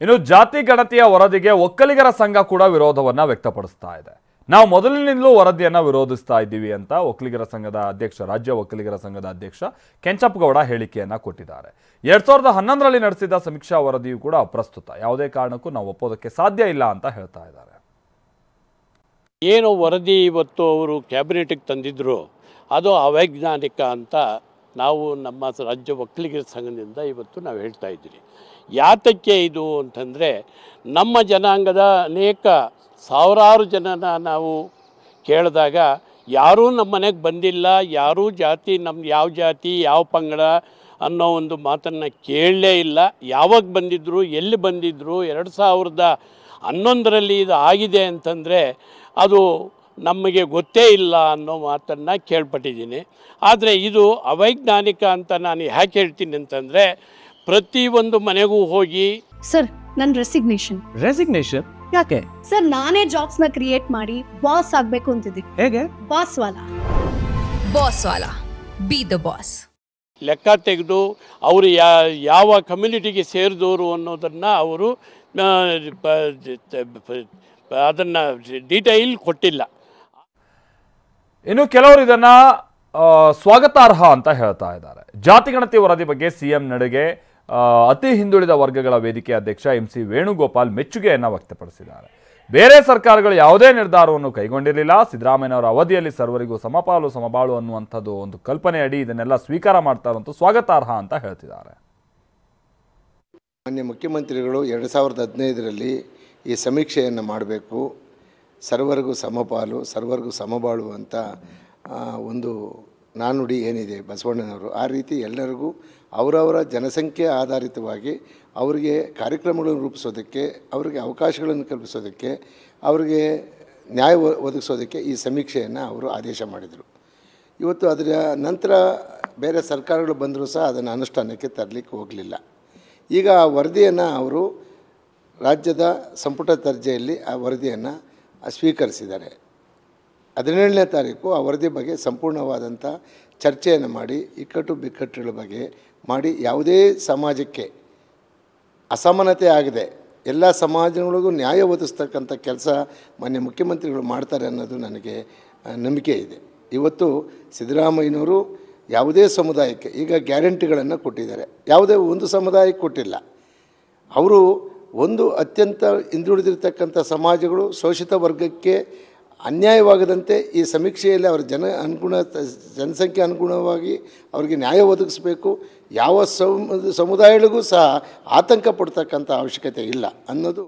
ಇನ್ನು ಜಾತಿ ಗಣತಿಯ ವರದಿಗೆ ಒಕ್ಕಲಿಗರ ಸಂಘ ಕೂಡ ವಿರೋಧವನ್ನ ವ್ಯಕ್ತಪಡಿಸ್ತಾ ಇದೆ. ನಾವು ಮೊದಲಿನಿಂದಲೂ ವರದಿಯನ್ನ ವಿರೋಧಿಸ್ತಾ ಇದ್ದೀವಿ ಅಂತ ಒಕ್ಕಲಿಗರ ಸಂಘದ ಅಧ್ಯಕ್ಷ, ರಾಜ್ಯ ಒಕ್ಕಲಿಗರ ಸಂಘದ ಅಧ್ಯಕ್ಷ ಕೆಂಚಪ್ಪಗೌಡ ಹೇಳಿಕೆಯನ್ನ ಕೊಟ್ಟಿದ್ದಾರೆ. 2011ರಲ್ಲಿ ನಡೆಸಿದ ಸಮೀಕ್ಷಾ ವರದಿಯು ಕೂಡ ಅಪ್ರಸ್ತುತ, ಯಾವುದೇ ಕಾರಣಕ್ಕೂ ನಾವು ಒಪ್ಪೋದಕ್ಕೆ ಸಾಧ್ಯ ಇಲ್ಲ ಅಂತ ಹೇಳ್ತಾ ಇದ್ದಾರೆ. ಏನು ವರದಿ ಇವತ್ತು ಅವರು ಕ್ಯಾಬಿನೆಟ್ಗೆ ತಂದಿದ್ರು ಅದು ಅವೈಜ್ಞಾನಿಕ ಅಂತ ನಾವು ನಮ್ಮ ರಾಜ್ಯ ಒಕ್ಕಲಿಗರ ಸಂಘದಿಂದ ಇವತ್ತು ನಾವು ಹೇಳ್ತಾ ಇದ್ದೀವಿ. ಯಾತಕ್ಕೆ ಇದು ಅಂತಂದರೆ, ನಮ್ಮ ಜನಾಂಗದ ಅನೇಕ ಸಾವಿರಾರು ಜನನ ನಾವು ಕೇಳಿದಾಗ ಯಾರೂ ನಮ್ಮ ಮನೆಗೆ ಬಂದಿಲ್ಲ, ಯಾರೂ ಜಾತಿ ಯಾವ ಜಾತಿ ಯಾವ ಪಂಗಡ ಅನ್ನೋ ಒಂದು ಮಾತನ್ನು ಕೇಳಲೇ ಇಲ್ಲ. ಯಾವಾಗ ಬಂದಿದ್ದರು, ಎಲ್ಲಿ ಬಂದಿದ್ದರು, 2011ರಲ್ಲಿ ಇದು ಆಗಿದೆ ಅಂತಂದರೆ ಅದು ನಮಗೆ ಗೊತ್ತೇ ಇಲ್ಲ ಅನ್ನೋ ಮಾತನ್ನು ಕೇಳ್ಪಟ್ಟಿದ್ದೀನಿ. ಆದರೆ ಇದು ಅವೈಜ್ಞಾನಿಕ ಅಂತ ನಾನು ಯಾಕೆ ಹೇಳ್ತೀನಿ ಅಂತಂದರೆ, ಪ್ರತಿಯೊಂದು ಮನೆಗೂ ಹೋಗಿ ಸರ್ ನನ್ನ ರೆಸಿಗ್ನೇಷನ್ ಯಾಕೆ ಸರ್, ನಾನೇ ಜಾಬ್ಸ್ ನ ಕ್ರಿಯೇಟ್ ಮಾಡಿ ಬಾಸ್ ಆಗಬೇಕು ಅಂತಿದ್ದೀನಿ. ಹೇಗೆ? Boss Vala B the boss ಲೆಕ್ಕ ತೆಗೆದು ಅವರು ಯಾವ ಕಮ್ಯುನಿಟಿಗೆ ಸೇರಿದವರು ಅನ್ನೋದನ್ನು ಅವರು ಅದನ್ನು ಡೀಟೈಲ್ ಕೊಟ್ಟಿಲ್ಲ. ಇನ್ನು ಕೆಲವರು ಇದನ್ನ ಸ್ವಾಗತಾರ್ಹ ಅಂತ ಹೇಳ್ತಾ ಇದ್ದಾರೆ. ಜಾತಿ ಗಣತಿ ವರದಿ ಬಗ್ಗೆ ಸಿಎಂ ನಡೆಗೆ ಅತಿ ಹಿಂದುಳಿದ ವರ್ಗಗಳ ವೇದಿಕೆ ಅಧ್ಯಕ್ಷ MC ವೇಣುಗೋಪಾಲ್ ಮೆಚ್ಚುಗೆಯನ್ನು ವ್ಯಕ್ತಪಡಿಸಿದ್ದಾರೆ. ಬೇರೆ ಸರ್ಕಾರಗಳು ಯಾವುದೇ ನಿರ್ಧಾರವನ್ನು ಕೈಗೊಂಡಿರಲಿಲ್ಲ. ಸಿದ್ದರಾಮಯ್ಯನವರ ಅವಧಿಯಲ್ಲಿ ಸರ್ವರಿಗೂ ಸಮಪಾಲು ಸಮಬಾಳು ಅನ್ನುವಂಥದ್ದು ಒಂದು ಕಲ್ಪನೆ ಅಡಿ ಇದನ್ನೆಲ್ಲ ಸ್ವೀಕಾರ ಮಾಡ್ತಾರಂತೂ ಸ್ವಾಗತಾರ್ಹ ಅಂತ ಹೇಳ್ತಿದ್ದಾರೆ. ಮಾನ್ಯ ಮುಖ್ಯಮಂತ್ರಿಗಳು 2015ರಲ್ಲಿ ಈ ಸಮೀಕ್ಷೆಯನ್ನು ಮಾಡಬೇಕು, ಸರ್ವರಿಗೂ ಸಮಪಾಲು ಸರ್ವರಿಗೂ ಸಮಬಾಳು ಅಂತ ಒಂದು ನಾನುಡಿ ಏನಿದೆ ಬಸವಣ್ಣನವರು, ಆ ರೀತಿ ಎಲ್ಲರಿಗೂ ಅವರವರ ಜನಸಂಖ್ಯೆ ಆಧಾರಿತವಾಗಿ ಅವರಿಗೆ ಕಾರ್ಯಕ್ರಮಗಳನ್ನು ರೂಪಿಸೋದಕ್ಕೆ, ಅವರಿಗೆ ಅವಕಾಶಗಳನ್ನು ಕಲ್ಪಿಸೋದಕ್ಕೆ, ಅವರಿಗೆ ನ್ಯಾಯ ಒದಗಿಸೋದಕ್ಕೆ ಈ ಸಮೀಕ್ಷೆಯನ್ನು ಅವರು ಆದೇಶ ಮಾಡಿದರು. ಇವತ್ತು ಅದರ ನಂತರ ಬೇರೆ ಸರ್ಕಾರಗಳು ಬಂದರೂ ಸಹ ಅದನ್ನು ಅನುಷ್ಠಾನಕ್ಕೆ ತರಲಿಕ್ಕೆ ಹೋಗಲಿಲ್ಲ. ಈಗ ಆ ವರದಿಯನ್ನು ಅವರು ರಾಜ್ಯದ ಸಂಪುಟ ದರ್ಜೆಯಲ್ಲಿ ಆ ವರದಿಯನ್ನು ಸ್ವೀಕರಿಸಿದ್ದಾರೆ. 17ನೇ ತಾರೀಕು ಆ ವರದಿ ಬಗ್ಗೆ ಸಂಪೂರ್ಣವಾದಂಥ ಚರ್ಚೆಯನ್ನು ಮಾಡಿ, ಇಕ್ಕಟ್ಟು ಬಿಕ್ಕಟ್ಟುಗಳ ಬಗ್ಗೆ ಮಾಡಿ, ಯಾವುದೇ ಸಮಾಜಕ್ಕೆ ಅಸಮಾನತೆ ಆಗದೆ ಎಲ್ಲ ಸಮಾಜಗಳಿಗೂ ನ್ಯಾಯ ಒದಗಿಸ್ತಕ್ಕಂಥ ಕೆಲಸ ಮಾನ್ಯ ಮುಖ್ಯಮಂತ್ರಿಗಳು ಮಾಡ್ತಾರೆ ಅನ್ನೋದು ನನಗೆ ನಂಬಿಕೆ ಇದೆ. ಇವತ್ತು ಸಿದ್ದರಾಮಯ್ಯನವರು ಯಾವುದೇ ಸಮುದಾಯಕ್ಕೆ ಈಗ ಗ್ಯಾರಂಟಿಗಳನ್ನು ಕೊಟ್ಟಿದ್ದಾರೆ, ಯಾವುದೇ ಒಂದು ಸಮುದಾಯಕ್ಕೆ ಕೊಟ್ಟಿಲ್ಲ. ಅವರು ಒಂದು ಅತ್ಯಂತ ಹಿಂದುಳಿದಿರ್ತಕ್ಕಂಥ ಸಮಾಜಗಳು, ಶೋಷಿತ ವರ್ಗಕ್ಕೆ ಅನ್ಯಾಯವಾಗದಂತೆ ಈ ಸಮೀಕ್ಷೆಯಲ್ಲಿ ಅವರ ಜನಸಂಖ್ಯೆ ಅನುಗುಣವಾಗಿ ಅವರಿಗೆ ನ್ಯಾಯ ಒದಗಿಸಬೇಕು. ಯಾವ ಸಮುದಾಯಗಳಿಗೂ ಸಹ ಆತಂಕ ಪಡ್ತಕ್ಕಂಥ ಅವಶ್ಯಕತೆ ಇಲ್ಲ ಅನ್ನೋದು